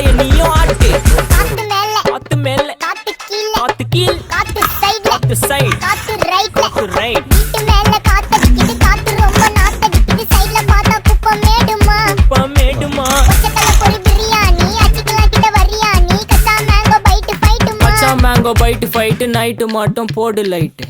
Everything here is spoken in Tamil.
வாய நீயும் ஆட்டு. காத்து மேல காத்து மேல காத்து கீழ காத்து கீழ் காத்து சைடுல காத்து சைடு காத்து ரைட்ல காத்து ரைட். வீட்டு மேல காத்தடிக்குது காத்து ரொம்ப நாத்தடிக்குது சைடுல பார்த்தா குப்பை மேடுமா மேடுமா பச்சைக்கல்ல பொரி பிரியாணி அச்சிக்கலாம் கிட்ட வரியாணி கச்சா மேங்கோ பைட்டு ஃபைட்டுமா மச்சான் மேங்கோ பைட்டு ஃபைட்டு நைட்டு மட்டும் போடு லைட்டு.